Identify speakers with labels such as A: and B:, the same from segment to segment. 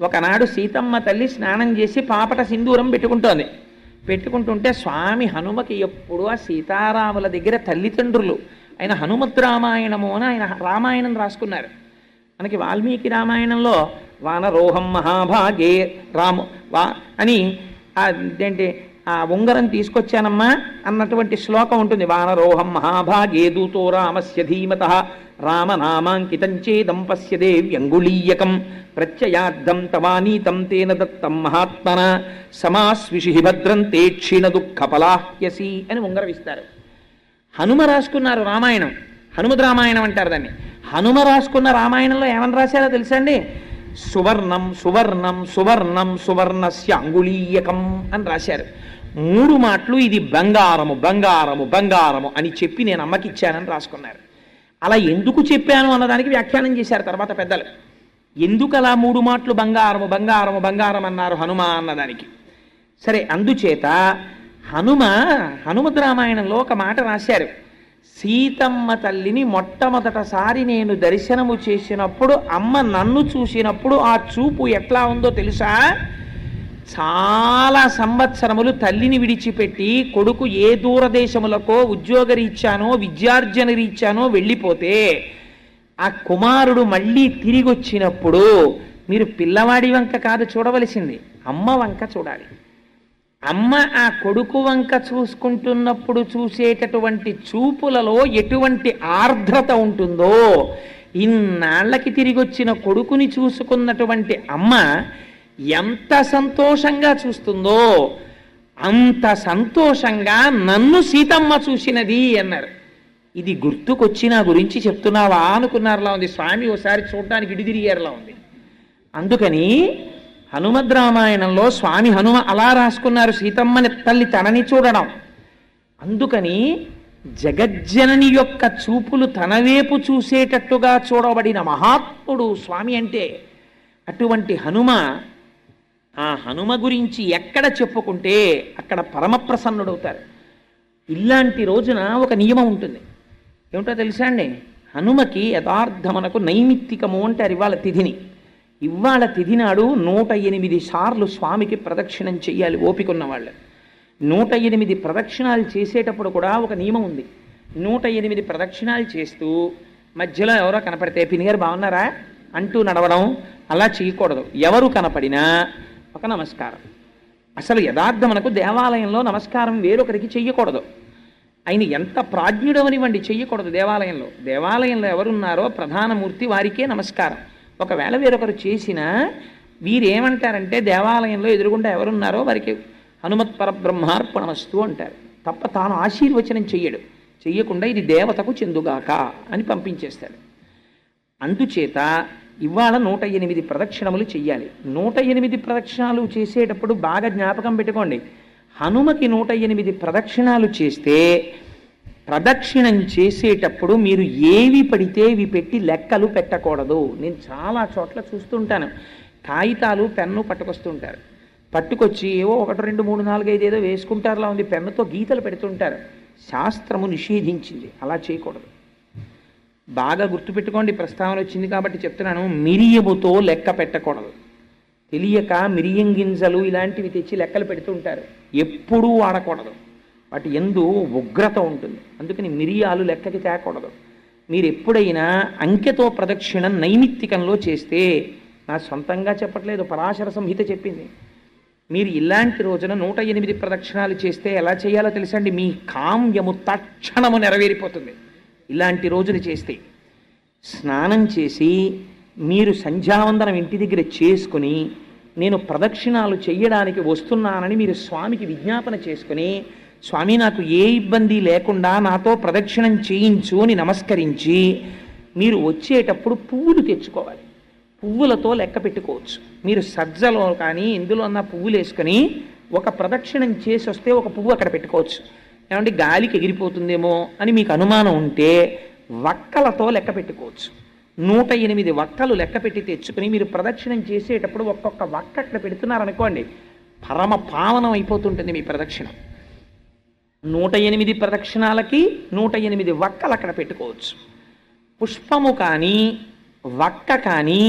A: ఒకనాడు సీతమ్మ తల్లి స్నానం చేసి పాపట సింధూరం పెట్టుకుంటోంది. పెట్టుకుంటుంటే స్వామి హనుమకి ఎప్పుడు ఆ సీతారాముల దగ్గర తల్లిదండ్రులు ఆయన హనుమద్ రామాయణము అని ఆయన రామాయణం రాసుకున్నారు. మనకి వాల్మీకి రామాయణంలో వానరోహం మహాభాగే రాము అని అదేంటి ఆ ఉంగరం తీసుకొచ్చానమ్మా అన్నటువంటి శ్లోకం ఉంటుంది. వానరోహం మహాభాగే దూతో రామస్య ధీమతః రామనామాంకితం చేదం పశ్యదే వ్యంగుళీయకం ప్రత్యయార్థం తవానీతం తేన దత్తం మహాత్మన సమాస్విషి భద్రం తే క్షీణ దుఃఖపలాహ్యసి అని ఉంగరం ఇస్తారు. హనుమ రాసుకున్నారు రామాయణం, హనుమద్ రామాయణం అంటారు దాన్ని. హనుమ రాసుకున్న రామాయణంలో ఏమని రాశారో తెలుసా అండి? సువర్ణం సువర్ణం సువర్ణం సువర్ణస్య అంగుళీయకం అని రాశారు. 3 మాటలు ఇది బంగారము బంగారము బంగారము అని చెప్పి నేను అమ్మకి ఇచ్చానని రాసుకున్నారు. అలా ఎందుకు చెప్పాను అన్నదానికి వ్యాఖ్యానం చేశారు తర్వాత పెద్దలు. ఎందుకు అలా 3 మాటలు బంగారము బంగారము బంగారం అన్నారు హనుమ అన్నదానికి. సరే, అందుచేత హనుమద్ రామాయణంలో ఒక మాట రాశారు. సీతమ్మ తల్లిని మొట్టమొదటిసారి నేను దర్శనము చేసినప్పుడు అమ్మ నన్ను చూసినప్పుడు ఆ చూపు ఎట్లా ఉందో తెలుసా? చాలా సంవత్సరములు తల్లిని విడిచిపెట్టి కొడుకు ఏ దూరదేశములకో ఉద్యోగరీత్యానో విద్యార్జన రీత్యానో వెళ్ళిపోతే ఆ కుమారుడు మళ్ళీ తిరిగి వచ్చినప్పుడు మీరు పిల్లవాడి వంక కాదు చూడవలసింది, అమ్మ వంక చూడాలి. అమ్మ ఆ కొడుకు వంక చూసుకుంటున్నప్పుడు చూసేటటువంటి చూపులలో ఎటువంటి ఆర్ద్రత ఉంటుందో, ఇన్నాళ్లకి తిరిగి వచ్చిన కొడుకుని చూసుకున్నటువంటి అమ్మ ఎంత సంతోషంగా చూస్తుందో అంత సంతోషంగా నన్ను సీతమ్మ చూసినది అన్నారు. ఇది గుర్తుకొచ్చి నా గురించి చెప్తున్నావా అనుకున్నారులా ఉంది. స్వామి ఓసారి చూడడానికి ఇడిదిరిగారులా ఉంది. అందుకని హనుమద్ రామాయణంలో స్వామి హనుమ అలా రాసుకున్నారు, సీతమ్మని తల్లి తనని చూడడం. అందుకని జగజ్జనని యొక్క చూపులు తన వైపు చూసేటట్టుగా చూడబడిన మహాత్ముడు స్వామి అంటే. అటువంటి హనుమ, ఆ హనుమ గురించి ఎక్కడ చెప్పుకుంటే అక్కడ పరమప్రసన్నుడవుతారు. ఇలాంటి రోజున ఒక నియమం ఉంటుంది. ఏమిటో తెలుసా అండి? హనుమకి యథార్థమనకు నైమిత్తికము అంటారు ఇవాళ తిథిని. ఇవాళ తిథి నాడు 108 సార్లు స్వామికి ప్రదక్షిణం చెయ్యాలి ఓపిక ఉన్న వాళ్ళు. 108 ప్రదక్షిణాలు చేసేటప్పుడు కూడా ఒక నియమం ఉంది. 108 ప్రదక్షిణాలు చేస్తూ మధ్యలో ఎవరో కనపడితే పినిగారు బాగున్నారా అంటూ నడవడం అలా చేయకూడదు. ఎవరు కనపడినా ఒక నమస్కారం. అసలు యథార్థమనకు దేవాలయంలో నమస్కారం వేరొకరికి చెయ్యకూడదు. ఆయన ఎంత ప్రాజ్ఞుడవనివ్వండి చెయ్యకూడదు. దేవాలయంలో ఎవరున్నారో ప్రధానమూర్తి వారికే నమస్కారం. ఒకవేళ వేరొకరు చేసినా వీరేమంటారంటే దేవాలయంలో ఎదురుగుండా ఎవరున్నారో వారికి హనుమత్ పరబ్రహ్మార్పణమస్తు అంటారు తప్ప తాను ఆశీర్వచనం చెయ్యడు. చెయ్యకుండా ఇది దేవతకు చెందుగాక అని పంపించేస్తాడు. అందుచేత ఇవాళ 108 ప్రదక్షిణములు చెయ్యాలి. 108 ప్రదక్షిణాలు చేసేటప్పుడు బాగా జ్ఞాపకం పెట్టుకోండి. హనుమకి 108 ప్రదక్షిణాలు చేస్తే ప్రదక్షిణం చేసేటప్పుడు మీరు ఏవి పడితే ఇవి పెట్టి లెక్కలు పెట్టకూడదు. నేను చాలా చోట్ల చూస్తుంటాను, కాగితాలు పెన్ను పట్టుకొస్తుంటారు. పట్టుకొచ్చి ఏవో 1 2 3 4 5 ఏదో వేసుకుంటారులా ఉంది, పెన్నుతో గీతలు పెడుతుంటారు. శాస్త్రము నిషేధించింది, అలా చేయకూడదు. బాగా గుర్తుపెట్టుకోండి, ప్రస్తావన వచ్చింది కాబట్టి చెప్తున్నాను. మిరియముతో లెక్క పెట్టకూడదు. తెలియక మిరియం గింజలు ఇలాంటివి తెచ్చి లెక్కలు పెడుతుంటారు, ఎప్పుడూ వాడకూడదు. వాటి యందు ఉగ్రత ఉంటుంది. అందుకని మిరియాలు లెక్కకి తేకూడదు. మీరు ఎప్పుడైనా అంకెతో ప్రదక్షిణం నైమిత్తికంలో చేస్తే, నా సొంతంగా చెప్పట్లేదు, పరాశర సంహిత చెప్పింది. మీరు ఇలాంటి రోజున 108 ప్రదక్షిణాలు చేస్తే ఎలా చేయాలో తెలుసండి? మీ కామ్యము తక్షణము నెరవేరిపోతుంది. ఇలాంటి రోజులు చేస్తే స్నానం చేసి మీరు సంధ్యావందనం ఇంటి దగ్గర చేసుకుని నేను ప్రదక్షిణాలు చెయ్యడానికి వస్తున్నానని మీరు స్వామికి విజ్ఞాపన చేసుకుని, స్వామి నాకు ఏ ఇబ్బంది లేకుండా నాతో ప్రదక్షిణం చేయించు అని నమస్కరించి మీరు వచ్చేటప్పుడు పువ్వులు తెచ్చుకోవాలి. పువ్వులతో లెక్క పెట్టుకోవచ్చు. మీరు సజ్జలో కానీ ఇందులో ఉన్న పువ్వులు వేసుకొని ఒక ప్రదక్షిణం చేసి వస్తే ఒక పువ్వు అక్కడ పెట్టుకోవచ్చు. ఏమంటే గాలికి ఎగిరిపోతుందేమో అని మీకు అనుమానం ఉంటే వక్కలతో లెక్క పెట్టుకోవచ్చు. 108 వక్కలు లెక్క పెట్టి తెచ్చుకుని మీరు ప్రదక్షిణం చేసేటప్పుడు ఒక్కొక్క వక్క అక్కడ పెడుతున్నారనుకోండి, పరమ పావనం అయిపోతుంటుంది మీ ప్రదక్షిణం. 108 ప్రదక్షిణాలకి 108 వక్కలు అక్కడ పెట్టుకోవచ్చు. పుష్పము కానీ వక్క కానీ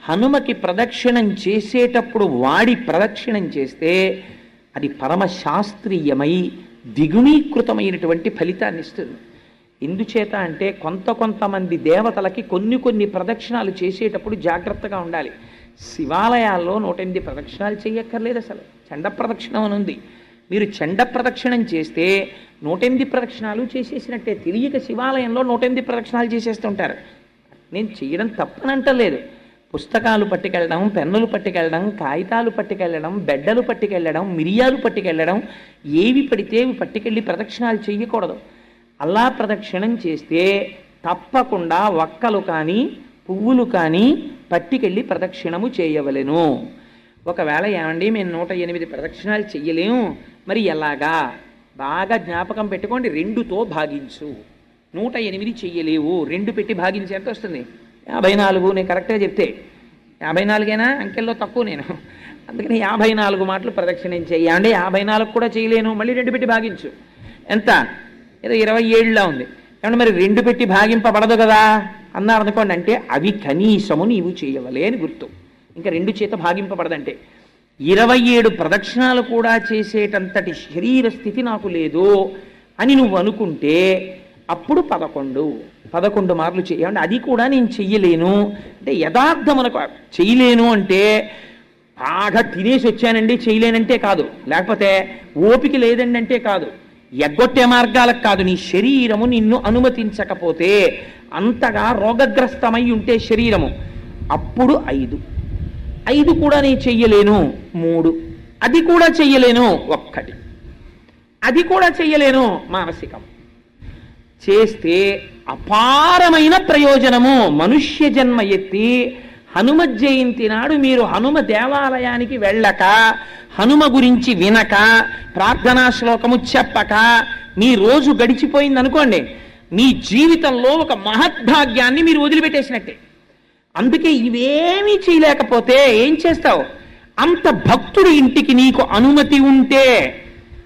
A: హనుమకి ప్రదక్షిణం చేసేటప్పుడు వాడి ప్రదక్షిణం చేస్తే అది పరమశాస్త్రీయమై ద్విగుణీకృతమైనటువంటి ఫలితాన్ని ఇస్తుంది. ఎందుచేత అంటే కొంతమంది దేవతలకి కొన్ని ప్రదక్షిణాలు చేసేటప్పుడు జాగ్రత్తగా ఉండాలి. శివాలయాల్లో 108 ప్రదక్షిణాలు చేయక్కర్లేదు, అసలు చండ ప్రదక్షిణం అని ఉంది. మీరు చండ ప్రదక్షిణం చేస్తే 108 ప్రదక్షిణాలు చేసేసినట్టే. తెలియక శివాలయంలో 108 ప్రదక్షిణాలు చేసేస్తుంటారు. నేను చేయడం తప్పనంటలేదు. పుస్తకాలు పట్టుకెళ్ళడం, పెన్నులు పట్టుకెళ్ళడం, కాగితాలు పట్టుకెళ్ళడం, బెడ్డలు పట్టుకెళ్ళడం, మిరియాలు పట్టుకెళ్ళడం, ఏవి పడితే అవి పట్టుకెళ్ళి ప్రదక్షిణాలు చేయకూడదు. అలా ప్రదక్షిణం చేస్తే తప్పకుండా వక్కలు కానీ పువ్వులు కానీ పట్టుకెళ్ళి ప్రదక్షిణము చేయవలెను. ఒకవేళ ఏమండి మేము 108 ప్రదక్షిణాలు చెయ్యలేము, మరి ఎలాగా? బాగా జ్ఞాపకం పెట్టుకోండి, 2తో భాగించు. 108 చెయ్యలేవు, 2 పెట్టి భాగించి ఎంత వస్తుంది? 54. నేను కరెక్ట్గా చెప్తే 54ఏనా? అంకెల్లో తక్కువ నేను, అందుకని 54 మాటలు ప్రదక్షిణం చెయ్యండి. 54 కూడా చేయలేను, మళ్ళీ 2 పెట్టి భాగించు. ఎంత? ఏదో 27లా ఉంది. ఏమంటే మరి 2 పెట్టి భాగింపబడదు కదా అన్నారు అనుకోండి. అంటే అవి కనీసము నీవు చేయవలే అని గుర్తు. ఇంకా 2 చేత భాగింపబడదంటే 27 ప్రదక్షిణాలు కూడా చేసేటంతటి శరీర స్థితి నాకు లేదు అని నువ్వు అనుకుంటే అప్పుడు 11 మార్లు చేయండి. అది కూడా నేను చెయ్యలేను అంటే యథార్థమునకు చేయలేను అంటే బాగా తినేసి వచ్చానండి చేయలేనంటే కాదు, లేకపోతే ఓపిక లేదండి అంటే కాదు, ఎగ్గొట్టే మార్గాలకు కాదు. నీ శరీరము నిన్ను అనుమతించకపోతే, అంతగా రోగగ్రస్తమై ఉంటే శరీరము, అప్పుడు 5 కూడా నేను చెయ్యలేను. 3 అది కూడా చెయ్యలేను. 1 అది కూడా చెయ్యలేను. మానసికం చేస్తే అపారమైన ప్రయోజనము. మనుష్య జన్మ ఎత్తి హనుమ జయంతి నాడు మీరు హనుమ దేవాలయానికి వెళ్ళక, హనుమ గురించి వినక, ప్రార్థనా శ్లోకము చెప్పక మీ రోజు గడిచిపోయింది అనుకోండి, మీ జీవితంలో ఒక మహద్భాగ్యాన్ని మీరు వదిలిపెట్టేసినట్టే. అందుకే ఇవేమీ చేయలేకపోతే ఏం చేస్తావు? అంత భక్తుడి ఇంటికి నీకు అనుమతి ఉంటే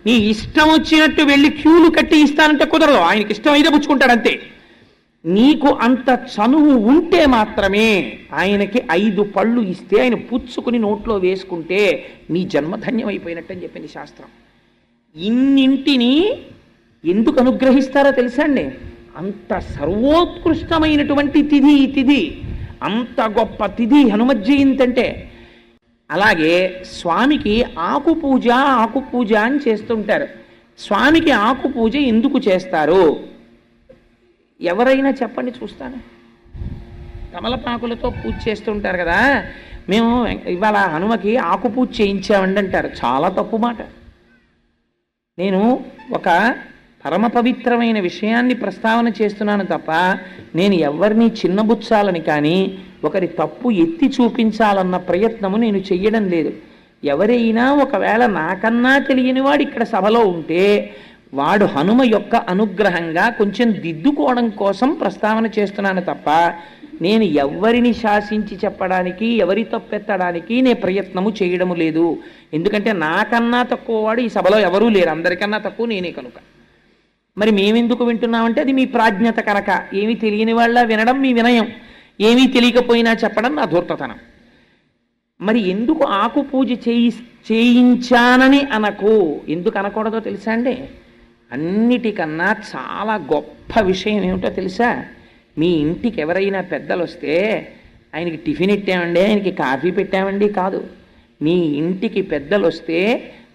A: నీ ఇష్టం వచ్చినట్టు వెళ్ళి క్యూలు కట్టి ఇస్తానంటే కుదరదు. ఆయనకి ఇష్టం అయితే పుచ్చుకుంటాడు అంతే. నీకు అంత చనువు ఉంటే మాత్రమే ఆయనకి 5 పళ్ళు ఇస్తే ఆయన పుచ్చుకుని నోట్లో వేసుకుంటే నీ జన్మధన్యమైపోయినట్టు అని చెప్పింది శాస్త్రం. ఇన్నింటిని ఎందుకు అనుగ్రహిస్తారో తెలుసా అండి? అంత సర్వోత్కృష్టమైనటువంటి తిథి, అంత గొప్ప తిథి హనుమ జయంతి అంటే. అలాగే స్వామికి ఆకు పూజ అని చేస్తుంటారు. స్వామికి ఆకు పూజ ఎందుకు చేస్తారు? ఎవరైనా చెప్పండి చూస్తాను. తమలపాకులతో పూజ చేస్తుంటారు కదా, మేము ఇవాళ హనుమకి ఆకు పూజ చేయించామండి అంటారు. చాలా తప్పు మాట. నేను ఒక పరమ పవిత్రమైన విషయాన్ని ప్రస్తావన చేస్తున్నాను తప్ప నేను ఎవరిని చిన్నబుచ్చాలని కానీ ఒకరి తప్పు ఎత్తి చూపించాలన్న ప్రయత్నము నేను చెయ్యడం లేదు. ఎవరైనా ఒకవేళ నాకన్నా తెలియని వాడు ఇక్కడ సభలో ఉంటే వాడు హనుమ యొక్క అనుగ్రహంగా కొంచెం దిద్దుకోవడం కోసం ప్రస్తావన చేస్తున్నాను తప్ప నేను ఎవరిని శాసించి చెప్పడానికి, ఎవరి తప్పెత్తడానికి నేను ప్రయత్నము చేయడము లేదు. ఎందుకంటే నాకన్నా తక్కువ వాడు ఈ సభలో ఎవరూ లేరు, అందరికన్నా తక్కువ నేనే కనుక. మరి మేమెందుకు వింటున్నామంటే అది మీ ప్రాజ్ఞత కనుక. ఏమీ తెలియని వాళ్ళ వినడం మీ వినయం, ఏమీ తెలియకపోయినా చెప్పడం నా ధూర్తతనం. మరి ఎందుకు ఆకు పూజ చేయించానని అనకు? ఎందుకు అనకూడదో తెలుసా అండి? అన్నిటికన్నా చాలా గొప్ప విషయం ఏమిటో తెలుసా? మీ ఇంటికి ఎవరైనా పెద్దలు వస్తే ఆయనకి టిఫిన్ ఇట్టామండి, ఆయనకి కాఫీ పెట్టామండి కాదు. మీ ఇంటికి పెద్దలు వస్తే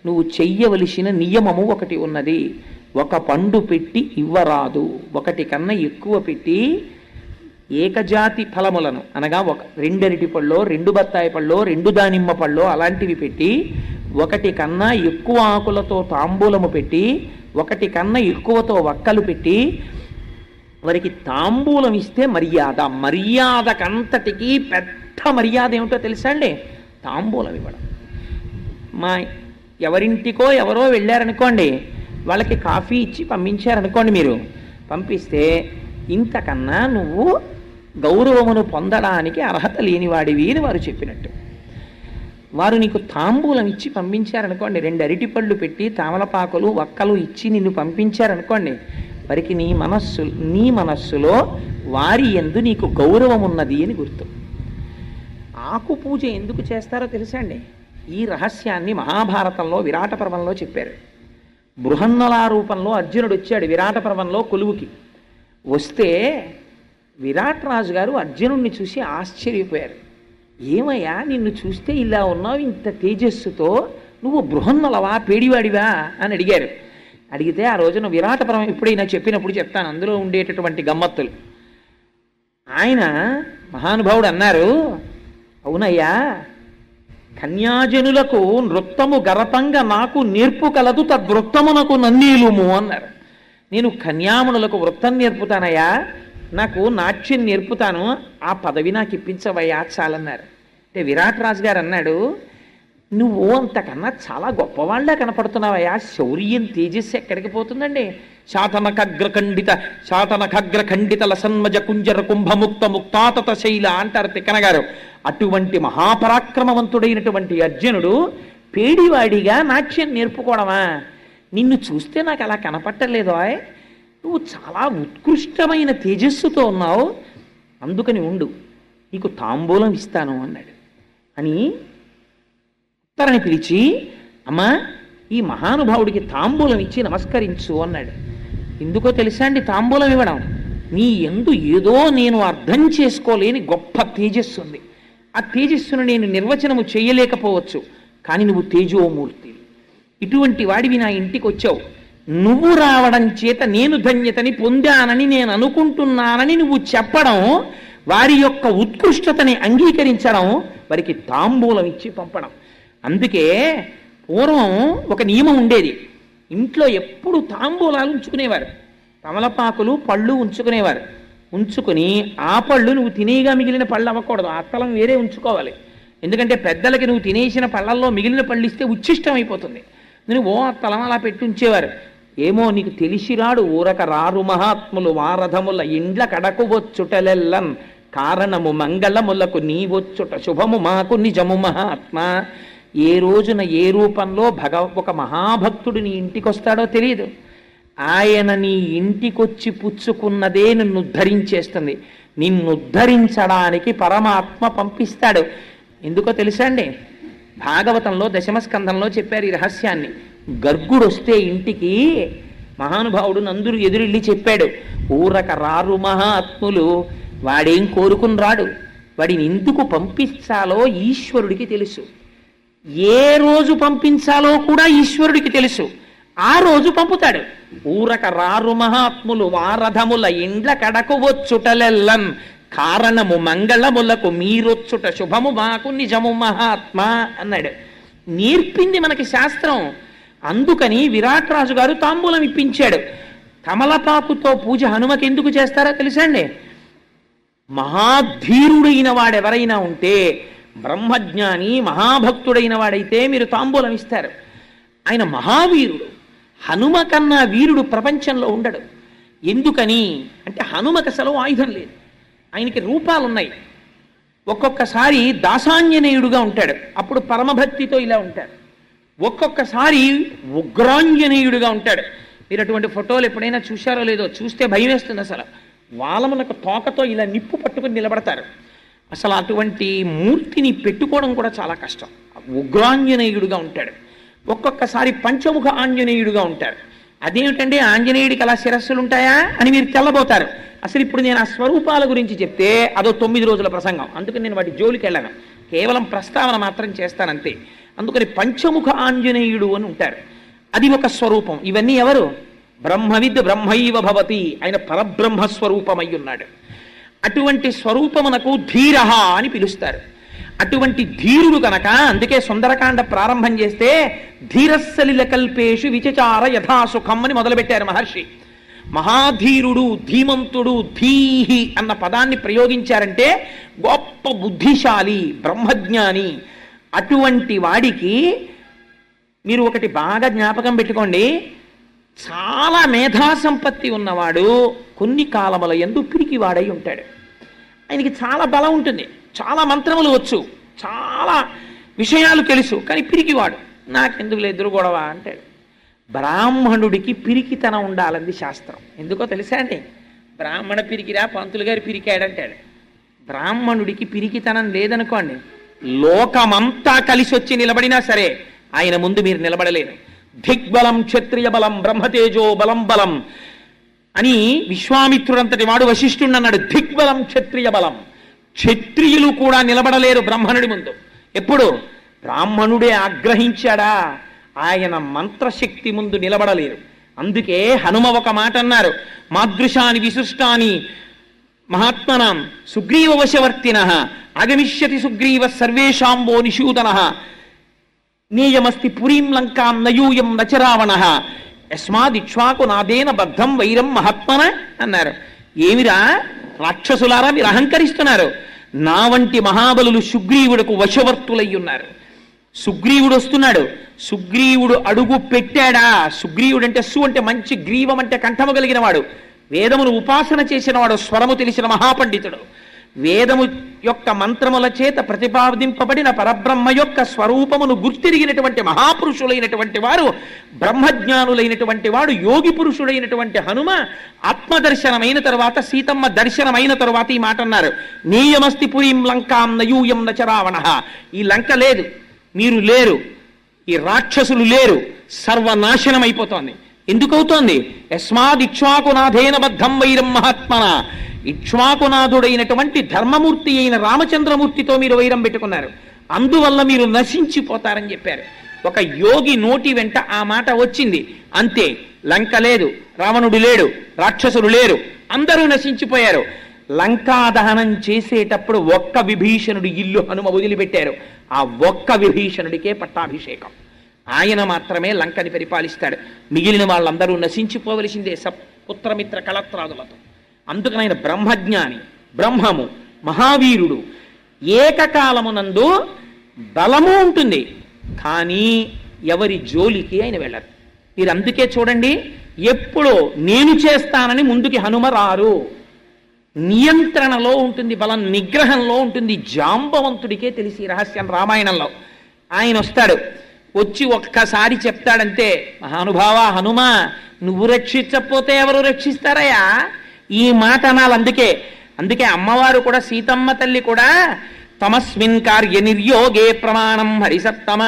A: నువ్వు చెయ్యవలసిన నియమము ఒకటి ఉన్నది. 1 పండు పెట్టి ఇవ్వరాదు, 1 కన్నా ఎక్కువ పెట్టి ఏకజాతి ఫలములను అనగా 2 అరటి పళ్ళో, 2 బత్తాయి పళ్ళో, 2 దానిమ్మ పళ్ళో అలాంటివి పెట్టి 1 కన్నా ఎక్కువ ఆకులతో తాంబూలము పెట్టి 1 కన్నా ఎక్కువతో వక్కలు పెట్టి వారికి తాంబూలం ఇస్తే మర్యాదకంతటికి పెద్ద మర్యాద ఏమిటో తెలుసా అండి? తాంబూలం ఇవ్వడం. మా ఎవరింటికో ఎవరో వెళ్ళారనుకోండి, వాళ్ళకి కాఫీ ఇచ్చి పంపించారనుకోండి, మీరు పంపిస్తే ఇంతకన్నా నువ్వు గౌరవమును పొందడానికి అర్హత లేనివాడివి అని వారు చెప్పినట్టు. వారు నీకు తాంబూలం ఇచ్చి పంపించారనుకోండి, 2 అరటిపళ్ళు పెట్టి తామలపాకులు వక్కలు ఇచ్చి నిన్ను పంపించారనుకోండి, వారికి నీ మనస్సులో వారి యందు నీకు గౌరవం ఉన్నది అని గుర్తు. ఆకు పూజ ఎందుకు చేస్తారో తెలుసా అండి? ఈ రహస్యాన్ని మహాభారతంలో విరాట పర్వంలో చెప్పారు. బృహన్నలా రూపంలో అర్జునుడు వచ్చాడు విరాట పర్వంలో కొలువుకి. వస్తే విరాట్ రాజు గారు అర్జునుడిని చూసి ఆశ్చర్యపోయారు. ఏమయ్యా, నిన్ను చూస్తే ఇలా ఉన్నావు, ఇంత తేజస్సుతో, నువ్వు బృహన్నలవా, పేడివాడివా అని అడిగారు. అడిగితే ఆ రోజున విరాట పర్వం ఎప్పుడైనా చెప్పినప్పుడు చెప్తాను, అందులో ఉండేటటువంటి గమ్మత్తులు. ఆయన మహానుభావుడు అన్నారు, అవునయ్యా, కన్యాజనులకు నృత్తము గరతంగా నాకు నేర్పు కలదు, తద్వృత్తమునకు నన్నీలుము అన్నారు. నేను కన్యామునులకు వృత్తం నేర్పుతానయ్యా, నాకు నాట్యం నేర్పుతాను, ఆ పదవి నాకు ఇప్పించవయ్యా చాలన్నారు. అంటే విరాట్ రాజు గారు అన్నాడు, నువ్వు అంతకన్నా చాలా గొప్పవాళ్ళ కనపడుతున్నావయ్యా, శౌర్యం తేజస్సు ఎక్కడికి పోతుందండి? శాతనఖగ్రఖండిత లసన్మజ కుంజర కుంభముక్త ముక్తాతత శైల అంటారు తిక్కన గారు. అటువంటి మహాపరాక్రమవంతుడైనటువంటి అర్జునుడు పేడివాడిగా నాట్యం నేర్పుకోవడమా? నిన్ను చూస్తే నాకు అలా కనపట్టలేదో, నువ్వు చాలా ఉత్కృష్టమైన తేజస్సుతో ఉన్నావు, అందుకని ఉండు, నీకు తాంబూలం ఇస్తాను అన్నాడు. అని ఉత్తరని పిలిచి, అమ్మా, ఈ మహానుభావుడికి తాంబూలం ఇచ్చి నమస్కరించు అన్నాడు. ఎందుకో తెలుసా అండి తాంబూలం ఇవ్వడం? నీ యందు ఏదో నేను అర్థం చేసుకోలేని గొప్ప తేజస్సు ఉంది. ఆ తేజస్సును నేను నిర్వచనము చేయలేకపోవచ్చు, కానీ నువ్వు తేజోమూర్తి, ఇటువంటి వాడివి నా ఇంటికి వచ్చావు, నువ్వు రావడం చేత నేను ధన్యతని పొందానని నేను అనుకుంటున్నానని నువ్వు చెప్పడం, వారి యొక్క ఉత్కృష్టతని అంగీకరించడం, వారికి తాంబూలం ఇచ్చి పంపడం. అందుకే పూర్వం ఒక నియమం ఉండేది, ఇంట్లో ఎప్పుడు తాంబూలాలు ఉంచుకునేవారు, తమలపాకులు పళ్ళు ఉంచుకునేవారు. ఉంచుకుని ఆ పళ్ళు నువ్వు తినేగా మిగిలిన పళ్ళు అవ్వకూడదు, ఆ అత్తలం వేరే ఉంచుకోవాలి. ఎందుకంటే పెద్దలకి నువ్వు తినేసిన పళ్ళల్లో మిగిలిన పళ్ళు ఇస్తే ఉచ్ఛిష్టం అయిపోతుంది. నువ్వు ఓ అత్తలం అలా పెట్టి ఉంచేవారు. ఏమో నీకు తెలిసిరాడు ఊరక రారు మహాత్ములు వారధముల ఇండ్ల కడకు వచ్చుటలెల్లన్ కారణము మంగళములకు నీ వచ్చుట శుభము మాకు నిజము మహాత్మ. ఏ రోజున ఏ రూపంలో ఒక మహాభక్తుడు నీ ఇంటికి వస్తాడో తెలియదు. ఆయన నీ ఇంటికొచ్చి పుచ్చుకున్నదే నిన్ను ఉద్ధరించేస్తుంది. నిన్ను ఉద్ధరించడానికి పరమాత్మ పంపిస్తాడు. ఎందుకో తెలుసా అండి? భాగవతంలో దశమస్కంధంలో చెప్పారు ఈ రహస్యాన్ని. గర్గుడు వస్తే ఇంటికి మహానుభావుడు నందుడు ఎదురెళ్ళి చెప్పాడు, ఊరక రారు మహాత్ములు, వాడేం కోరుకుని రాడు, వాడిని ఎందుకు పంపించాలో ఈశ్వరుడికి తెలుసు. ఏ రోజు పంపించాలో కూడా ఈశ్వరుడికి తెలుసు, ఆ రోజు పంపుతాడు. ఊరక రారు మహాత్ములు వారధముల ఇండ్ల కడకు వచ్చుటలెల్లన్ కారణము మంగళములకు మీరొచ్చుట శుభము మాకు నిజము మహాత్మ అన్నాడు. నేర్పింది మనకి శాస్త్రం. అందుకని విరాట్ రాజు గారు తాంబూలం ఇప్పించాడు. కమలపాకుతో పూజ హనుమకి ఎందుకు చేస్తారో తెలుసా అండి? మహాధీరుడైన వాడెవరైనా ఉంటే, బ్రహ్మజ్ఞాని మహాభక్తుడైన వాడైతే మీరు తాంబూలం ఇస్తారు. ఆయన మహావీరుడు. హనుమ కన్నా వీరుడు ప్రపంచంలో ఉండడు. ఎందుకని అంటే హనుమకి అసలు ఆయుధం లేదు, ఆయనకి రూపాలున్నాయి. ఒక్కొక్కసారి దాసాంజనేయుడుగా ఉంటాడు, అప్పుడు పరమభక్తితో ఇలా ఉంటాడు. ఒక్కొక్కసారి ఉగ్రాంజనేయుడుగా ఉంటాడు. మీరు అటువంటి ఫోటోలు ఎప్పుడైనా చూశారో లేదో, చూస్తే భయం వేస్తుంది. అసలు వాళ్ళమునకు తోకతో ఇలా నిప్పు పట్టుకుని నిలబడతారు. అసలు అటువంటి మూర్తిని పెట్టుకోవడం కూడా చాలా కష్టం. ఉగ్రాంజనేయుడుగా ఉంటాడు. ఒక్కొక్కసారి పంచముఖ ఆంజనేయుడుగా ఉంటారు. అదేమిటంటే ఆంజనేయుడికి అలా శిరస్సులు ఉంటాయా అని మీరు తెల్లబోతారు. అసలు ఇప్పుడు నేను ఆ స్వరూపాల గురించి చెప్తే అదో 9 రోజుల ప్రసంగం, అందుకని నేను వాటి జోలికి వెళ్ళను, కేవలం ప్రస్తావన మాత్రం చేస్తానంతే. అందుకని పంచముఖ ఆంజనేయుడు అని ఉంటారు, అది ఒక స్వరూపం. ఇవన్నీ ఎవరు? బ్రహ్మవిద్ బ్రహ్మైవ భవతి, ఆయన పరబ్రహ్మస్వరూపమై ఉన్నాడు. అటువంటి స్వరూపమునకు ధీరః అని పిలుస్తారు. అటువంటి ధీరుడు కనుక అందుకే సుందరకాండ ప్రారంభం చేస్తే ధీరస్సలిల కల్పేషు విచచార యథాసుఖం అని మొదలుపెట్టారు మహర్షి. మహాధీరుడు, ధీమంతుడు, ధీహి అన్న పదాన్ని ప్రయోగించారంటే గొప్ప బుద్ధిశాలి, బ్రహ్మజ్ఞాని. అటువంటి వాడికి మీరు ఒకటి బాగా జ్ఞాపకం పెట్టుకోండి, చాలా మేధాసంపత్తి ఉన్నవాడు కొన్ని కాలముల యందు పిరికివాడై ఉంటాడు. ఆయనకి చాలా బలం ఉంటుంది, చాలా మంత్రములు వచ్చు, చాలా విషయాలు తెలుసు, కానీ పిరికివాడు. నాకెందుకు ఎదురు గొడవ అంటాడు. బ్రాహ్మణుడికి పిరికితనం ఉండాలంది శాస్త్రం. ఎందుకో తెలుసా అండి? బ్రాహ్మణ పిరికిరా, పంతులు గారు పిరికాడంటాడు. బ్రాహ్మణుడికి పిరికితనం లేదనుకోండి, లోకమంతా కలిసి వచ్చి నిలబడినా సరే ఆయన ముందు మీరు నిలబడలేరు. దిగ్బలం క్షత్రియ బలం బ్రహ్మతేజో బలం బలం అని విశ్వామిత్రుడంతటి వాడు వశిష్ఠుడు అన్నాడు. దిగ్బలం క్షత్రియ బలం. క్షత్రియులు కూడా నిలబడలేరు బ్రహ్మణుడి ముందు. ఎప్పుడు? బ్రాహ్మణుడే ఆగ్రహించాడా, ఆయన మంత్రశక్తి ముందు నిలబడలేరు. అందుకే హనుమ ఒక మాట అన్నారు, మాదృశాని విశిష్టాని మహాత్మనాం సుగ్రీవ వశవర్తిన ఆగమిష్యతి సుగ్రీవ సర్వేషాంబో నిషూదన నేయమస్తి పురీం లంకాం నయూయం నచరావణ యస్మాదిక్ష్వాకు నాదేన బద్ధం వైరం మహాత్మన అన్నారు. ఏమిరా రాక్షసులారా మీరు అహంకరిస్తున్నారు? నా వంటి మహాబలులు సుగ్రీవుడికి వశవర్తులై ఉన్నారు. సుగ్రీవుడు వస్తున్నాడు. సుగ్రీవుడు అడుగు పెట్టాడా? సుగ్రీవుడు అంటే అంటే మంచి గ్రీవం అంటే కంఠము కలిగిన వాడు, వేదమును ఉపాసన చేసిన వాడు, స్వరము తెలిసిన మహాపండితుడు, వేదము యొక్క మంత్రముల చేత ప్రతిపాదింపబడిన పరబ్రహ్మ యొక్క స్వరూపమును గుర్తిరిగినటువంటి మహాపురుషులైనటువంటి వారు, బ్రహ్మజ్ఞానులైనటువంటి వాడు, యోగి పురుషుడైనటువంటి హనుమ ఆత్మదర్శనమైన తరువాత, సీతమ్మ దర్శనమైన తరువాత ఈ మాట అన్నారు, నీయమస్తి పురీం లంకాం నయూయం నచరావణ. ఈ లంక లేదు, మీరు లేరు, ఈ రాక్షసులు లేరు, సర్వనాశనం అయిపోతోంది. ఎందుకవుతోంది? యస్మాద్ ఇక్ష్వాకునాథేన బద్ధం వైరం మహాత్మన. ఇక్ష్వాకునాథుడైనటువంటి ధర్మమూర్తి అయిన రామచంద్రమూర్తితో మీరు వైరం పెట్టుకున్నారు, అందువల్ల మీరు నశించిపోతారని చెప్పారు. ఒక యోగి నోటి వెంట ఆ మాట వచ్చింది, అంతే. లంక లేదు, రావణుడు లేడు, రాక్షసులు లేరు, అందరూ నశించిపోయారు. లంకా దహనం చేసేటప్పుడు ఒక్క విభీషణుడి ఇల్లు హనుమ వదిలిపెట్టారు. ఆ ఒక్క విభీషణుడికే పట్టాభిషేకం. ఆయన మాత్రమే లంకని పరిపాలిస్తాడు. మిగిలిన వాళ్ళందరూ నశించిపోవలసిందే పుత్రమిత్ర కళత్రాదులతో. అందుకని ఆయన బ్రహ్మజ్ఞాని, బ్రహ్మము, మహావీరుడు. ఏకకాలమునందు బలము ఉంటుంది, కానీ ఎవరి జోలికి ఆయన వెళ్ళరు. మీరు అందుకే చూడండి, ఎప్పుడో నేను చేస్తానని ముందుకి హనుమ రారు. నియంత్రణలో ఉంటుంది, బలం నిగ్రహంలో ఉంటుంది. జాంబవంతుడికే తెలిసి రహస్యం. రామాయణంలో ఆయన వస్తాడు, వచ్చి ఒక్కసారి చెప్తాడంతే, మహానుభావ హనుమ, నువ్వు రక్షించకపోతే ఎవరు రక్షిస్తారయ్యా? ఈ మాట అనాలి. అందుకే అమ్మవారు కూడా, సీతమ్మ తల్లి కూడా, తమస్మిన్ కార్య నిర్యోగే ప్రమాణం హరిసత్తమ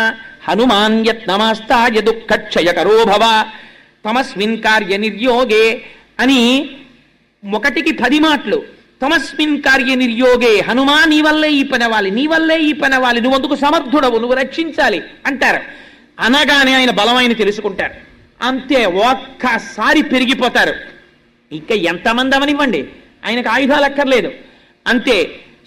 A: హనుమాన్ యత్నమాస్తాయ దుఃఖక్షయకరో భవ. తమస్మిన్ కార్య నిర్యోగే అని 1కి 10 మాటలు. తమస్మిన్ కార్య నిర్యోగే, హనుమా నీ వల్లే ఈ పని అవ్వాలి, నీ వల్లే ఈ పని అవ్వాలి, నువ్వు అందుకు సమర్థుడవు, నువ్వు రక్షించాలి అంటారు. అనగానే ఆయన బలమైన తెలుసుకుంటారు. అంతే, ఒక్కసారి పెరిగిపోతారు. ఇంకా ఎంతమంది అవనివ్వండి, ఆయనకు ఆయుధాలు అక్కర్లేదు. అంతే,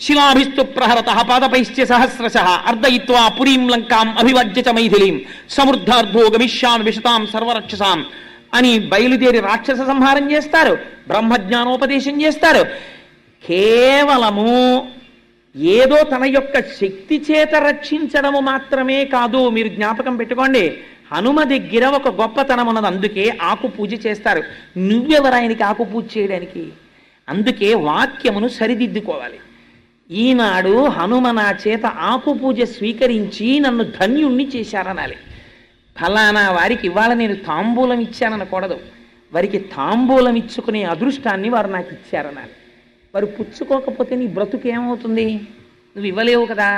A: శిలాభిస్తు ప్రహరత పాదపైశ్చ సహస్రశ అర్ధయిత్వా పురీం లంకాం అభివర్జ్య చ మైథిలీం సమృద్ధార్థో గమిష్యామి విశతాం సర్వరక్షసాం అని బయలుదేరి రాక్షస సంహారం చేస్తారు, బ్రహ్మజ్ఞానోపదేశం చేస్తారు. కేవలము ఏదో తన యొక్క శక్తి చేత రక్షించడము మాత్రమే కాదు. మీరు జ్ఞాపకం పెట్టుకోండి, హనుమ దగ్గర ఒక గొప్పతనం ఉన్నది. అందుకే ఆకు పూజ చేస్తారు. నువ్వెవరాయనికి ఆకు పూజ చేయడానికి? అందుకే వాక్యమును సరిదిద్దుకోవాలి. ఈనాడు హనుమ నా చేత ఆకు పూజ స్వీకరించి నన్ను ధన్యుణ్ణి చేశారనాలి. ఫలానా వారికి ఇవాళ నేను తాంబూలం ఇచ్చాననకూడదు. వారికి తాంబూలం ఇచ్చుకునే అదృష్టాన్ని వారు నాకు ఇచ్చారనాలి. వారు పుచ్చుకోకపోతే నీ బ్రతుకు ఏమవుతుంది? నువ్వు ఇవ్వలేవు కదా.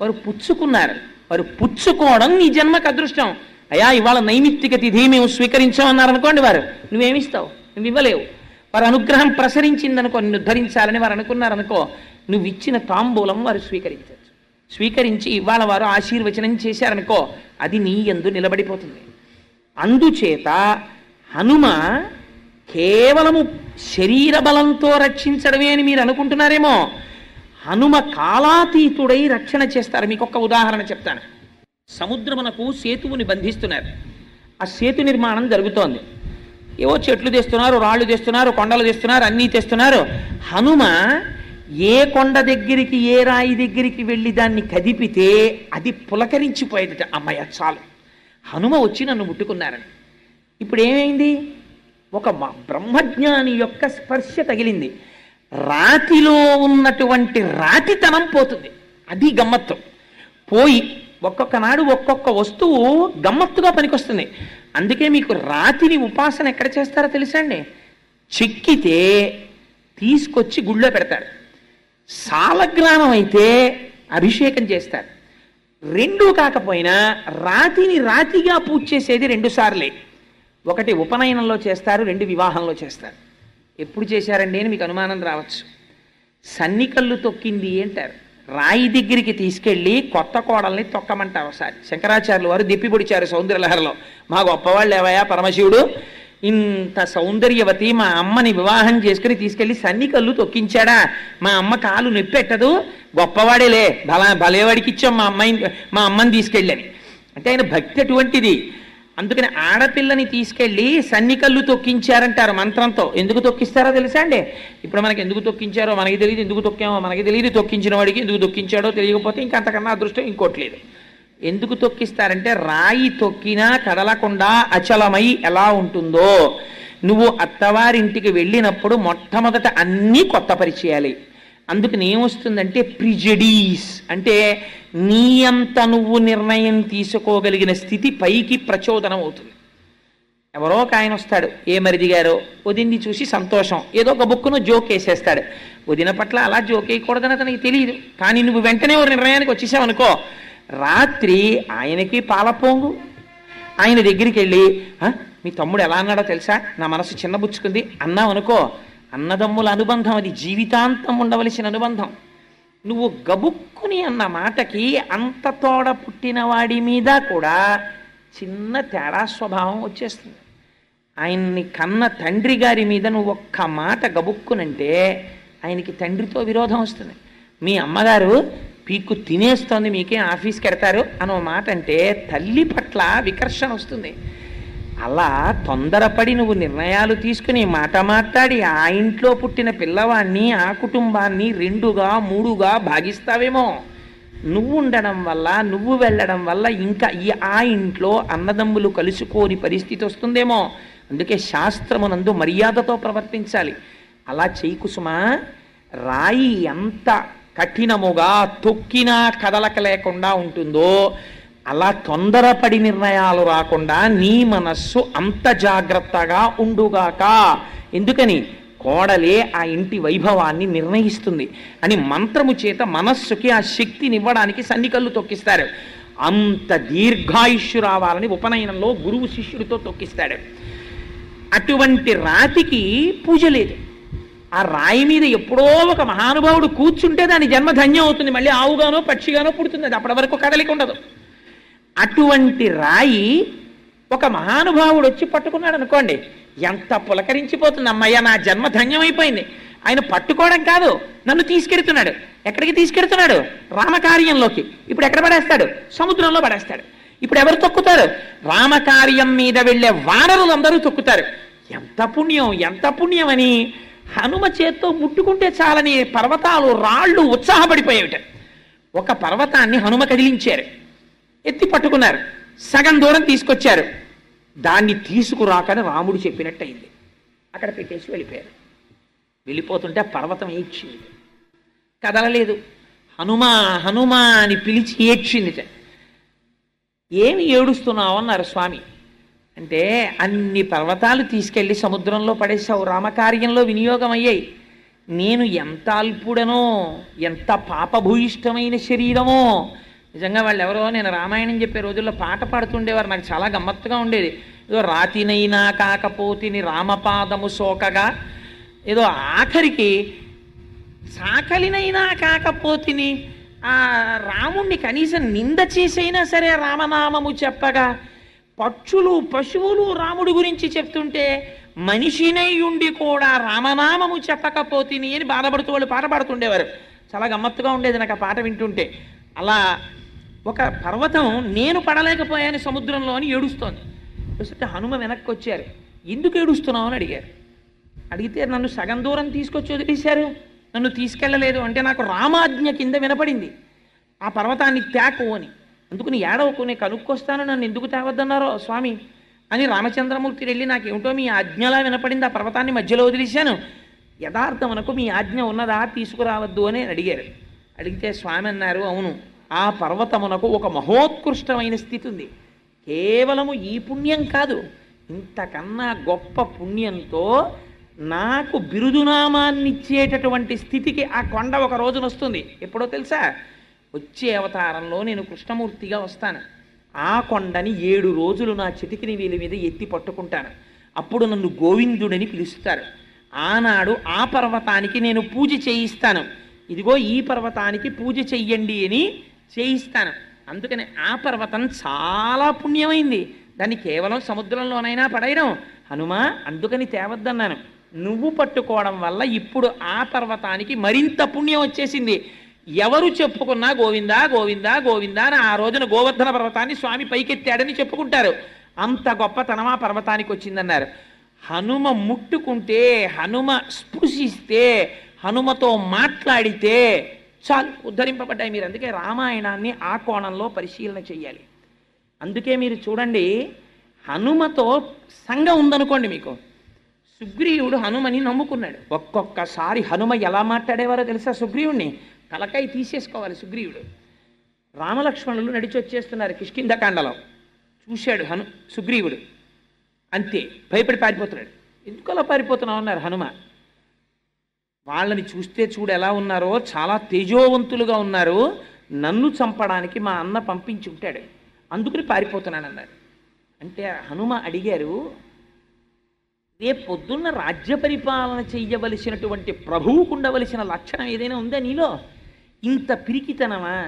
A: వారు పుచ్చుకున్నారు, వారు పుచ్చుకోవడం నీ జన్మకు అదృష్టం. అయ్యా ఇవాళ నైమిత్తిక తిథి మేము స్వీకరించామన్నారనుకోండి, వారు నువ్వేమిస్తావు? నువ్వు ఇవ్వలేవు. వారు అనుగ్రహం ప్రసరించిందనుకో, నిన్ను ధరించాలని వారు అనుకున్నారనుకో, నువ్వు ఇచ్చిన తాంబూలం వారు స్వీకరించవచ్చు. స్వీకరించి ఇవాళ వారు ఆశీర్వచనం చేశారనుకో, అది నీ యందు నిలబడిపోతుంది. అందుచేత హనుమ కేవలము శరీర బలంతో రక్షించడమే అని మీరు అనుకుంటున్నారేమో. హనుమ కాలాతీతుడై రక్షణ చేస్తారు. మీకు ఒక్క ఉదాహరణ చెప్తాను. సముద్రమునకు సేతువుని బంధిస్తున్నారు. ఆ సేతు నిర్మాణం జరుగుతోంది. ఏవో చెట్లు తెస్తున్నారు, రాళ్ళు తెస్తున్నారు, కొండలు తెస్తున్నారు, అన్నీ తెస్తున్నారు. హనుమ ఏ కొండ దగ్గరికి, ఏ రాయి దగ్గరికి వెళ్ళి దాన్ని కదిపితే అది పులకరించిపోయేదట. అమ్మయ్య చాలు, హనుమ వచ్చి నన్ను ముట్టుకున్నారని. ఇప్పుడు ఏమైంది? ఒక బ్రహ్మజ్ఞాని యొక్క స్పర్శ తగిలింది. రాతిలో ఉన్నటువంటి రాతితనం పోతుంది. అది గమ్మత్తు. పోయి ఒక్కొక్క నాడు ఒక్కొక్క వస్తువు గమ్మత్తుగా పనికొస్తుంది. అందుకే మీకు రాతిని ఉపాసన ఎక్కడ చేస్తారో తెలుసా అండి? చెక్కితే తీసుకొచ్చి గుళ్ళో పెడతారు. సాలగ్రామం అయితే అభిషేకం చేస్తారు. రెండూ కాకపోయినా రాతిని రాతిగా పూజ చేసేది 2 సార్లే. ఒకటి ఉపనయనంలో చేస్తారు, 2 వివాహంలో చేస్తారు. ఎప్పుడు చేశారండి అని మీకు అనుమానం రావచ్చు. సన్నికళ్ళు తొక్కింది అంటారు. రాయి దగ్గరికి తీసుకెళ్ళి కొత్త కోడల్ని తొక్కమంటారు. ఒకసారి శంకరాచార్యులు వారు దిప్పి పొడిచారు సౌందర్యలహరిలో. మా గొప్పవాళ్ళు ఏవయా పరమశివుడు ఇంత సౌందర్యవతి మా అమ్మని వివాహం చేసుకుని తీసుకెళ్ళి సన్నికళ్ళు తొక్కించాడా, మా అమ్మ కాలు నొప్పెట్టదు, గొప్పవాడేలే, భలేవాడికి ఇచ్చాం మా అమ్మని తీసుకెళ్ళని. అంటే ఆయన భక్తి అటువంటిది. అందుకని ఆడపిల్లని తీసుకెళ్ళి సన్నికళ్ళు తొక్కించారంటారు మంత్రంతో. ఎందుకు తొక్కిస్తారో తెలుసా అండి? ఇప్పుడు మనకి ఎందుకు తొక్కించారో మనకి తెలియదు, ఎందుకు తొక్కామో మనకి తెలియదు, తొక్కించిన వాడికి ఎందుకు తొక్కించాడో తెలియకపోతే ఇంకా అంతకన్నా అదృష్టం ఇంకోట్లేదు. ఎందుకు తొక్కిస్తారంటే రాయి తొక్కినా కదలకుండా అచలమై ఎలా ఉంటుందో, నువ్వు అత్తవారింటికి వెళ్ళినప్పుడు మొట్టమొదట అన్నీ కొత్త పరిచయాలి. అందుకని ఏమొస్తుందంటే ప్రిజడీస్ అంటే నీ అంత నువ్వు నిర్ణయం తీసుకోగలిగిన స్థితి పైకి ప్రచోదనం అవుతుంది. ఎవరో ఒక ఆయన వస్తాడు, ఏ మరిది గారో, వదిన్ని చూసి సంతోషం, ఏదో ఒక బుక్కును జోక్ వేసేస్తాడు. వదిన పట్ల అలా జోక్ వేయకూడదని అతనికి తెలియదు, కానీ నువ్వు వెంటనే ఒక నిర్ణయానికి వచ్చేసావనుకో, రాత్రి ఆయనకి పాలపోంగు. ఆయన దగ్గరికి వెళ్ళి మీ తమ్ముడు ఎలా అన్నాడో తెలుసా, నా మనసు చిన్నబుచ్చుకుంది అన్నావు అనుకో, అన్నదమ్ముల అనుబంధం అది జీవితాంతం ఉండవలసిన అనుబంధం. నువ్వు గబుక్కుని అన్న మాటకి అంత తోడ పుట్టిన వాడి మీద కూడా చిన్న తేడా స్వభావం వచ్చేస్తుంది. ఆయన్ని కన్న తండ్రి గారి మీద నువ్వు ఒక్క మాట గబుక్కునంటే ఆయనకి తండ్రితో విరోధం వస్తుంది. మీ అమ్మగారు పీక్కు తినేస్తోంది, మీకే ఆఫీస్కి వెడతారు అనో మాట అంటే తల్లి పట్ల వికర్షణ వస్తుంది. అలా తొందరపడి నువ్వు నిర్ణయాలు తీసుకుని మాట మాట్లాడి ఆ ఇంట్లో పుట్టిన పిల్లవాడిని ఆ కుటుంబాన్ని 2గా 3గా భాగిస్తావేమో. నువ్వు ఉండడం వల్ల, నువ్వు వెళ్ళడం వల్ల ఇంకా ఆ ఇంట్లో అన్నదమ్ములు కలుసుకోని పరిస్థితి వస్తుందేమో. అందుకే శాస్త్రమునందు మర్యాదతో ప్రవర్తించాలి. అలా చేయి కుసుమా. రాయి ఎంత కఠినముగా తొక్కినా కదలక లేకుండా ఉంటుందో అలా తొందరపడి నిర్ణయాలు రాకుండా నీ మనస్సు అంత జాగ్రత్తగా ఉండుగాక. ఎందుకని? కోడలే ఆ ఇంటి వైభవాన్ని నిర్ణయిస్తుంది అని మంత్రము చేత మనస్సుకి ఆ శక్తినివ్వడానికి సన్నికళ్ళు తొక్కిస్తారు. అంత దీర్ఘాయుష్యు రావాలని ఉపనయనంలో గురువు శిష్యుడితో తొక్కిస్తాడు. అటువంటి రాతికి పూజ లేదు. ఆ రాయి మీద ఎప్పుడో ఒక మహానుభావుడు కూర్చుంటే దాని జన్మ ధన్యం అవుతుంది. మళ్ళీ ఆవుగానో పక్షిగానో పుడుతుంది. అది అప్పటి వరకు కదలిక ఉండదు. అటువంటి రాయి ఒక మహానుభావుడు వచ్చి పట్టుకున్నాడు అనుకోండి, ఎంత పులకరించిపోతుంది. అమ్మయ్య నా జన్మ ధన్యమైపోయింది. ఆయన పట్టుకోవడం కాదు, నన్ను తీసుకెడుతున్నాడు. ఎక్కడికి తీసుకెడుతున్నాడు? రామకార్యంలోకి. ఇప్పుడు ఎక్కడ పడేస్తాడు? సముద్రంలో పడేస్తాడు. ఇప్పుడు ఎవరు తొక్కుతారు? రామకార్యం మీద వెళ్ళే వానరులందరూ తొక్కుతారు. ఎంత పుణ్యం, ఎంత పుణ్యం అని హనుమ చేత్తో ముట్టుకుంటే చాలని పర్వతాలు రాళ్ళు ఉత్సాహపడిపోయేవిట. ఒక పర్వతాన్ని హనుమ కదిలించారు, ఎత్తి పట్టుకున్నారు, సగం దూరం తీసుకొచ్చారు. దాన్ని తీసుకురాకని రాముడు చెప్పినట్టు అయింది. అక్కడ పెట్టేసి వెళ్ళిపోయారు. వెళ్ళిపోతుంటే పర్వతం ఏడ్చింది, కదలలేదు. హనుమా హనుమా అని పిలిచి ఏడ్చిందిట. ఏమి ఏడుస్తున్నావు అన్నారు స్వామి. అంటే అన్ని పర్వతాలు తీసుకెళ్ళి సముద్రంలో పడేసావు, రామకార్యంలో వినియోగం అయ్యాయి. నేను ఎంత అల్పుడనో, ఎంత పాపభూయిష్టమైన శరీరమో. నిజంగా వాళ్ళు ఎవరో, నేను రామాయణం చెప్పే రోజుల్లో పాట పాడుతుండేవారు, నాకు చాలా గమ్మత్తుగా ఉండేది. ఏదో రాతినైనా కాకపోతిని రామపాదము సోకగా, ఏదో ఆఖరికి సాకలినైనా కాకపోతిని ఆ రాముణ్ణి కనీసం నింద చేసైనా సరే రామనామము చెప్పగా, పక్షులు పశువులు రాముడి గురించి చెప్తుంటే మనిషినై ఉండి కూడా రామనామము చెప్పకపోతిని అని బాధపడుతూ వాళ్ళు పాట పాడుతుండేవారు. చాలా గమ్మత్తుగా ఉండేది నాకు ఆ పాట వింటుంటే. అలా ఒక పర్వతం నేను పడలేకపోయాను సముద్రంలో అని ఏడుస్తోంది. చూస్తే హనుమ వెనక్కి వచ్చారు. ఎందుకు ఏడుస్తున్నావు అని అడిగారు. అడిగితే నన్ను సగం దూరం తీసుకొచ్చి వదిలేశారు, నన్ను తీసుకెళ్ళలేదు అంటే నాకు రామాజ్ఞ కింద వినపడింది ఆ పర్వతాన్ని తేకు అని. అందుకని ఏడవకు, నేను కనుక్కొస్తాను, నన్ను ఎందుకు తేవద్దన్నారో స్వామి అని రామచంద్రమూర్తి వెళ్ళి నాకేమిటో మీ ఆజ్ఞలా వినపడింది, ఆ పర్వతాన్ని మధ్యలో వదిలేశాను, యథార్థమునకు మీ ఆజ్ఞ ఉన్నదా, తీసుకురావద్దు అని అడిగారు. అడిగితే స్వామి అన్నారు, అవును, ఆ పర్వతమునకు ఒక మహోత్కృష్టమైన స్థితి ఉంది. కేవలము ఈ పుణ్యం కాదు, ఇంతకన్నా గొప్ప పుణ్యంతో నాకు బిరుదునామాన్ని ఇచ్చేటటువంటి స్థితికి ఆ కొండ ఒక రోజున వస్తుంది. ఎప్పుడో తెలుసా? వచ్చే అవతారంలో నేను కృష్ణమూర్తిగా వస్తాను. ఆ కొండని 7 రోజులు నా చిటికిని వేలి మీద ఎత్తి పట్టుకుంటాను. అప్పుడు నన్ను గోవిందుడని పిలుస్తారు. ఆనాడు ఆ పర్వతానికి నేను పూజ చేయిస్తాను. ఇదిగో ఈ పర్వతానికి పూజ చెయ్యండి అని చేయిస్తాను. అందుకని ఆ పర్వతం చాలా పుణ్యమైంది. దాన్ని కేవలం సముద్రంలోనైనా పడేయడం హనుమా, అందుకని తేవద్దన్నాను. నువ్వు పట్టుకోవడం వల్ల ఇప్పుడు ఆ పర్వతానికి మరింత పుణ్యం వచ్చేసింది. ఎవరు చెప్పుకున్నా గోవిందా గోవిందా గోవిందా అని ఆ రోజున గోవర్ధన పర్వతాన్ని స్వామి పైకెత్తాడని చెప్పుకుంటారు. అంత గొప్పతనం ఆ పర్వతానికి వచ్చిందన్నారు. హనుమ ముట్టుకుంటే, హనుమ స్పృశిస్తే, హనుమతో మాట్లాడితే చాలు ఉద్ధరింపబడ్డాయి. మీరు అందుకే రామాయణాన్ని ఆ కోణంలో పరిశీలన చెయ్యాలి. అందుకే మీరు చూడండి, హనుమతో సంఘం ఉందనుకోండి మీకు. సుగ్రీవుడు హనుమని నమ్ముకున్నాడు. ఒక్కొక్కసారి హనుమ ఎలా మాట్లాడేవారో తెలుసా? సుగ్రీవుడిని తలకాయ తీసేసుకోవాలి సుగ్రీవుడు. రామలక్ష్మణులు నడిచి వచ్చేస్తున్నారు కిష్కింధకాండలో. చూశాడు సుగ్రీవుడు, అంతే భయపడి పారిపోతున్నాడు. ఎందుకు అలా పారిపోతున్నావు అన్నారు హనుమ. వాళ్ళని చూస్తే చూడు ఎలా ఉన్నారో, చాలా తేజోవంతులుగా ఉన్నారు, నన్ను చంపడానికి మా అన్న పంపించి ఉంటాడు, అందుకని పారిపోతున్నానన్నారు. అంటే హనుమ అడిగారు, రేపు పొద్దున్న రాజ్య పరిపాలన చెయ్యవలసినటువంటి ప్రభువుకు ఉండవలసిన లక్షణం ఏదైనా ఉందా నీలో? ఇంత పిరికితనమా?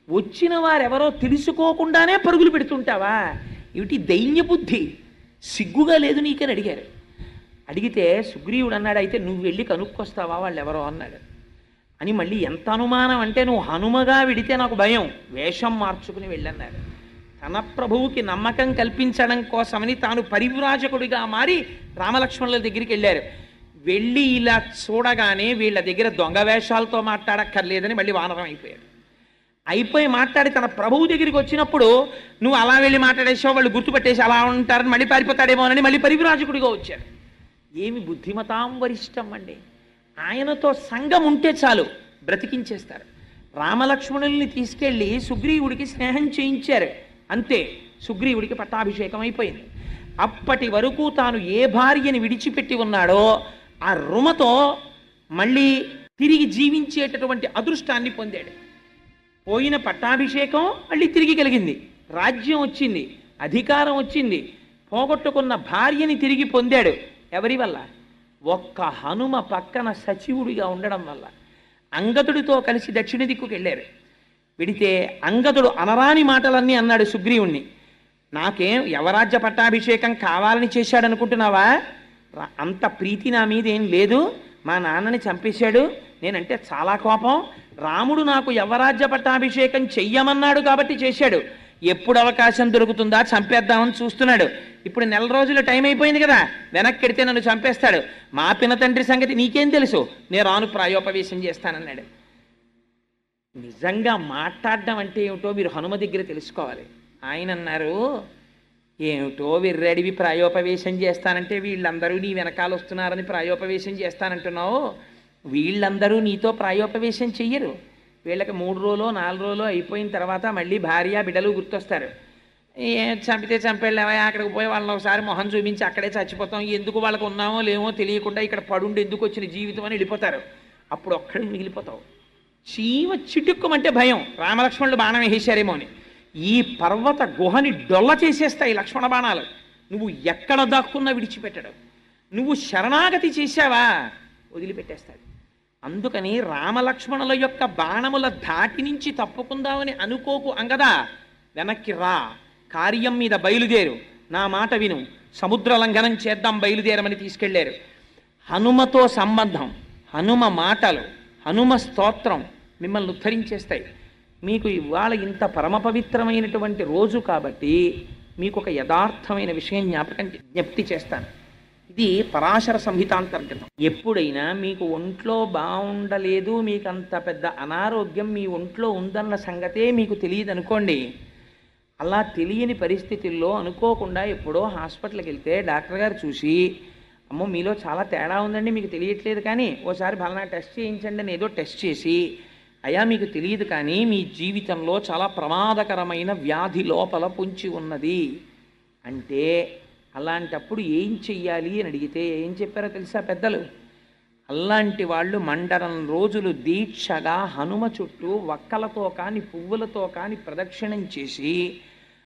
A: వచ్చిన వారెవరో తెలుసుకోకుండానే పరుగులు పెడుతుంటావా? ఏమిటి దైన్య బుద్ధి, సిగ్గుగా లేదు నీకని అడిగారు. అడిగితే సుగ్రీవుడు అన్నాడు, అయితే నువ్వు వెళ్ళి కనుక్కొస్తావా వాళ్ళు ఎవరో అన్నాడు. అని మళ్ళీ ఎంత అనుమానం అంటే, నువ్వు హనుమగా విడితే నాకు భయం, వేషం మార్చుకుని వెళ్ళన్నాడు. తన ప్రభువుకి నమ్మకం కల్పించడం కోసమని తాను పరివ్రాజకుడిగా మారి రామలక్ష్మణుల దగ్గరికి వెళ్ళారు. వెళ్ళి ఇలా చూడగానే వీళ్ళ దగ్గర దొంగ వేషాలతో మాట్లాడక్కర్లేదని మళ్ళీ వానరం అయిపోయాడు. అయిపోయి మాట్లాడి తన ప్రభువు దగ్గరికి వచ్చినప్పుడు, నువ్వు అలా వెళ్ళి మాట్లాడేసావు, వాళ్ళు గుర్తుపెట్టేసి అలా ఉంటారని మళ్ళీ పారిపోతాడేమోనని మళ్ళీ పరివ్రాజకుడిగా వచ్చాడు. ఏమి బుద్ధిమతాం వరిష్టం అండి. ఆయనతో సంఘం ఉంటే చాలు బ్రతికించేస్తారు. రామలక్ష్మణుల్ని తీసుకెళ్ళి సుగ్రీవుడికి స్నేహం చేయించారు, అంతే సుగ్రీవుడికి పట్టాభిషేకం అయిపోయింది. అప్పటి వరకు తాను ఏ భార్యని విడిచిపెట్టి ఉన్నాడో ఆ రుమతో మళ్ళీ తిరిగి జీవించేటటువంటి అదృష్టాన్ని పొందాడు. పోయిన పట్టాభిషేకం మళ్ళీ తిరిగి కలిగింది, రాజ్యం వచ్చింది, అధికారం వచ్చింది, పోగొట్టుకున్న భార్యని తిరిగి పొందాడు. ఎవరి వల్ల? ఒక్క హనుమ పక్కన సచివుడిగా ఉండడం వల్ల. అంగదుడితో కలిసి దక్షిణ దిక్కుకు వెళ్ళారు. విడితే అంగదుడు అనరాని మాటలన్నీ అన్నాడు సుగ్రీవుణ్ణి. నాకేం యవరాజ్య పట్టాభిషేకం కావాలని చేశాడనుకుంటున్నావా? అంత ప్రీతి నా మీద ఏం లేదు, మా నాన్నని చంపేశాడు, నేనంటే చాలా కోపం, రాముడు నాకు యవరాజ్య పట్టాభిషేకం చెయ్యమన్నాడు కాబట్టి చేశాడు, ఎప్పుడు అవకాశం దొరుకుతుందా చంపేద్దామని చూస్తున్నాడు. ఇప్పుడు 4 రోజులు టైం అయిపోయింది కదా, వెనక్కి ఎడితే నన్ను చంపేస్తాడు, మా పిన తండ్రి సంగతి నీకేం తెలుసు, నేను రాను ప్రాయోపవేశం చేస్తానన్నాడు. నిజంగా మాట్లాడడం అంటే ఏమిటో మీరు హనుమ దగ్గర తెలుసుకోవాలి. ఆయన అన్నారు, ఏమిటో విర్రడివి ప్రాయోపవేశం చేస్తానంటే, వీళ్ళందరూ నీ వెనకాల వస్తున్నారని ప్రాయోపవేశం చేస్తానంటున్నావు, వీళ్ళందరూ నీతో ప్రాయోపవేశం చెయ్యరు. వీళ్ళకి 3 రోజులు 4 రోజులు అయిపోయిన తర్వాత మళ్ళీ భార్య బిడ్డలు గుర్తొస్తారు. చంపితే చంపేళ్ళేవా, అక్కడికి పోయి వాళ్ళని ఒకసారి మొహం చూపించి అక్కడే చచ్చిపోతాం, ఎందుకు వాళ్ళకు ఉన్నామో లేమో తెలియకుండా ఇక్కడ పడుండి ఎందుకు వచ్చిన జీవితం అని వెళ్ళిపోతారు. అప్పుడు ఒక్కడికి మిగిలిపోతావు. చీమ చిటుక్కుమంటే భయం, రామలక్ష్మణులు బాణం వేసేశారేమో అని. ఈ పర్వత గుహని డొల్ల చేసేస్తాయి లక్ష్మణ బాణాలు. నువ్వు ఎక్కడ దాక్కున్నా విడిచిపెట్టడు. నువ్వు శరణాగతి చేశావా వదిలిపెట్టేస్తాడు. అందుకని రామలక్ష్మణుల యొక్క బాణముల ధాటి నుంచి తప్పుకుందామని అనుకోకు అంగదా, వెనక్కి రా, కార్యం మీద బయలుదేరు, నా మాట విను, సముద్ర లంఘనం చేద్దాం బయలుదేరమని తీసుకెళ్లారు. హనుమతో సంబంధం, హనుమ మాటలు, హనుమ స్తోత్రం మిమ్మల్ని ఉద్ధరించేస్తాయి. మీకు ఇవాళ ఇంత పరమ పవిత్రమైనటువంటి రోజు కాబట్టి మీకు ఒక యథార్థమైన విషయం జ్ఞప్తి చేస్తాను. ఇది పరాశర సంహితాంతర్గతం. ఎప్పుడైనా మీకు ఒంట్లో బాగుండలేదు, మీకు అంత పెద్ద అనారోగ్యం మీ ఒంట్లో ఉందన్న సంగతే మీకు తెలియదు అనుకోండి. అలా తెలియని పరిస్థితుల్లో అనుకోకుండా ఎప్పుడో హాస్పిటల్కి వెళ్తే డాక్టర్ గారు చూసి, అమ్మో మీలో చాలా తేడా ఉందండి, మీకు తెలియట్లేదు కానీ ఓసారి ఫలానా టెస్ట్ చేయించండి అని ఏదో టెస్ట్ చేసి, అయ్యా మీకు తెలియదు కానీ మీ జీవితంలో చాలా ప్రమాదకరమైన వ్యాధి లోపల పొంచి ఉన్నది అంటే, అలాంటప్పుడు ఏం చెయ్యాలి అని అడిగితే ఏం చెప్పారో తెలుసా పెద్దలు? అలాంటి వాళ్ళు మండలం రోజులు దీక్షగా హనుమ చుట్టూ వక్కలతో కాని పువ్వులతో కాని ప్రదక్షిణం చేసి